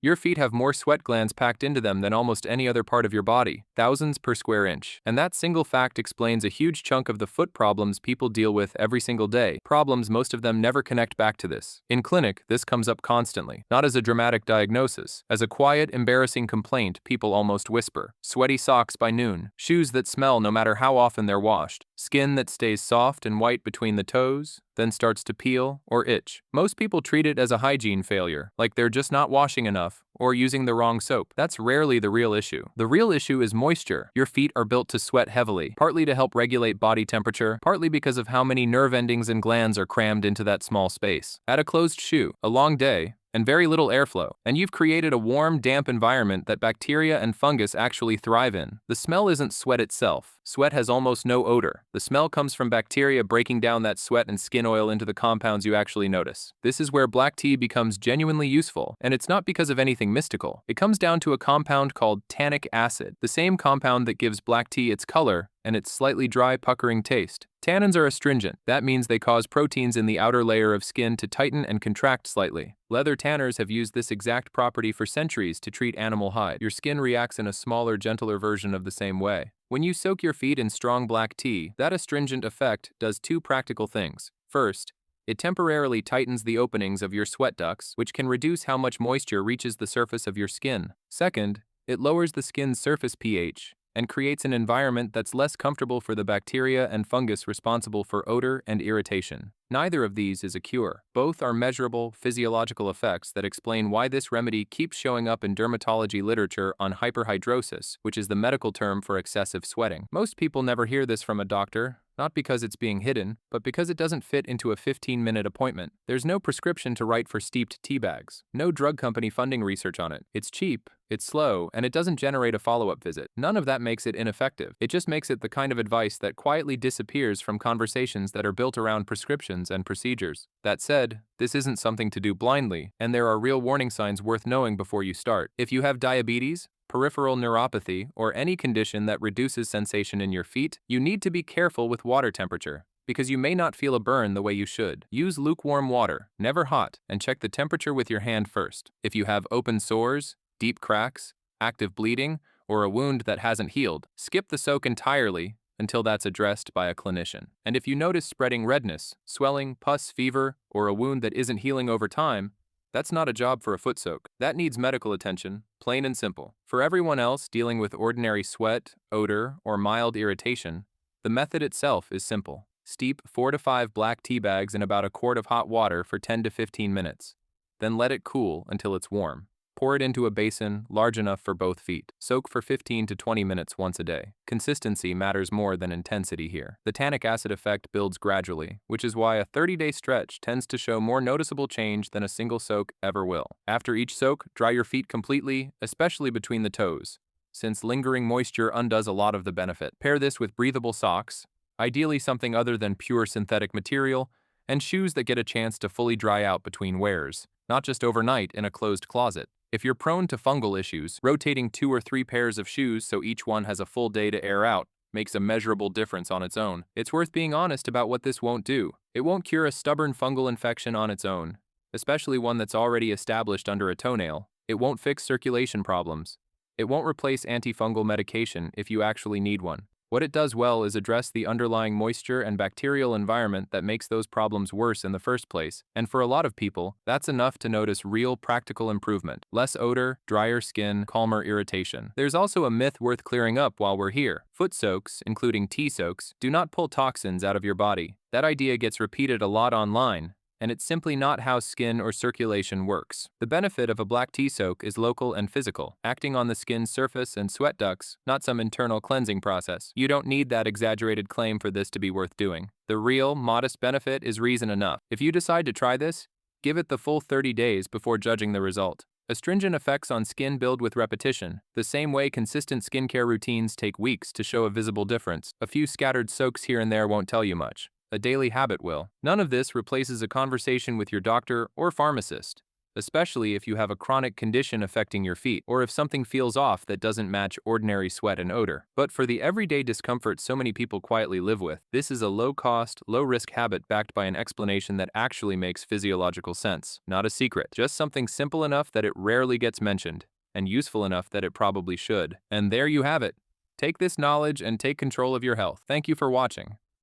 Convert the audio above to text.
Your feet have more sweat glands packed into them than almost any other part of your body, thousands per square inch. And that single fact explains a huge chunk of the foot problems people deal with every single day. Problems most of them never connect back to this. In clinic, this comes up constantly, not as a dramatic diagnosis, as a quiet, embarrassing complaint people almost whisper. Sweaty socks by noon, shoes that smell no matter how often they're washed, skin that stays soft and white between the toes, then starts to peel or itch. Most people treat it as a hygiene failure, like they're just not washing enough or using the wrong soap. That's rarely the real issue. The real issue is moisture. Your feet are built to sweat heavily, partly to help regulate body temperature, partly because of how many nerve endings and glands are crammed into that small space. Add a closed shoe, a long day, and very little airflow, and you've created a warm, damp environment that bacteria and fungus actually thrive in. The smell isn't sweat itself. Sweat has almost no odor. The smell comes from bacteria breaking down that sweat and skin oil into the compounds you actually notice. This is where black tea becomes genuinely useful, and it's not because of anything mystical. It comes down to a compound called tannic acid, the same compound that gives black tea its color and its slightly dry, puckering taste. Tannins are astringent. That means they cause proteins in the outer layer of skin to tighten and contract slightly. Leather tanners have used this exact property for centuries to treat animal hide. Your skin reacts in a smaller, gentler version of the same way. When you soak your feet in strong black tea, that astringent effect does two practical things. First, it temporarily tightens the openings of your sweat ducts, which can reduce how much moisture reaches the surface of your skin. Second, it lowers the skin's surface pH and creates an environment that's less comfortable for the bacteria and fungus responsible for odor and irritation. Neither of these is a cure. Both are measurable physiological effects that explain why this remedy keeps showing up in dermatology literature on hyperhidrosis, which is the medical term for excessive sweating. Most people never hear this from a doctor, not because it's being hidden, but because it doesn't fit into a 15-minute appointment. There's no prescription to write for steeped tea bags, no drug company funding research on it. It's cheap, it's slow, and it doesn't generate a follow-up visit. None of that makes it ineffective. It just makes it the kind of advice that quietly disappears from conversations that are built around prescriptions and procedures. That said, this isn't something to do blindly, and there are real warning signs worth knowing before you start. If you have diabetes, peripheral neuropathy, or any condition that reduces sensation in your feet, you need to be careful with water temperature, because you may not feel a burn the way you should. Use lukewarm water, never hot, and check the temperature with your hand first. If you have open sores, deep cracks, active bleeding, or a wound that hasn't healed, skip the soak entirely until that's addressed by a clinician. And if you notice spreading redness, swelling, pus, fever, or a wound that isn't healing over time, that's not a job for a foot soak. That needs medical attention, plain and simple. For everyone else dealing with ordinary sweat, odor, or mild irritation, the method itself is simple. Steep 4 to 5 black tea bags in about a quart of hot water for 10 to 15 minutes. Then let it cool until it's warm. Pour it into a basin large enough for both feet. Soak for 15 to 20 minutes once a day. Consistency matters more than intensity here. The tannic acid effect builds gradually, which is why a 30-day stretch tends to show more noticeable change than a single soak ever will. After each soak, dry your feet completely, especially between the toes, since lingering moisture undoes a lot of the benefit. Pair this with breathable socks, ideally something other than pure synthetic material, and shoes that get a chance to fully dry out between wears, not just overnight in a closed closet. If you're prone to fungal issues, rotating 2 or 3 pairs of shoes so each one has a full day to air out makes a measurable difference on its own. It's worth being honest about what this won't do. It won't cure a stubborn fungal infection on its own, especially one that's already established under a toenail. It won't fix circulation problems. It won't replace antifungal medication if you actually need one. What it does well is address the underlying moisture and bacterial environment that makes those problems worse in the first place, and for a lot of people, that's enough to notice real practical improvement. Less odor, drier skin, calmer irritation. There's also a myth worth clearing up while we're here. Foot soaks, including tea soaks, do not pull toxins out of your body. That idea gets repeated a lot online, and it's simply not how skin or circulation works. The benefit of a black tea soak is local and physical, acting on the skin's surface and sweat ducts, not some internal cleansing process. You don't need that exaggerated claim for this to be worth doing. The real, modest benefit is reason enough. If you decide to try this, give it the full 30 days before judging the result. Astringent effects on skin build with repetition, the same way consistent skincare routines take weeks to show a visible difference. A few scattered soaks here and there won't tell you much. A daily habit will. None of this replaces a conversation with your doctor or pharmacist, especially if you have a chronic condition affecting your feet, or if something feels off that doesn't match ordinary sweat and odor. But for the everyday discomfort so many people quietly live with, this is a low-cost, low-risk habit backed by an explanation that actually makes physiological sense. Not a secret, just something simple enough that it rarely gets mentioned, and useful enough that it probably should. And there you have it. Take this knowledge and take control of your health. Thank you for watching.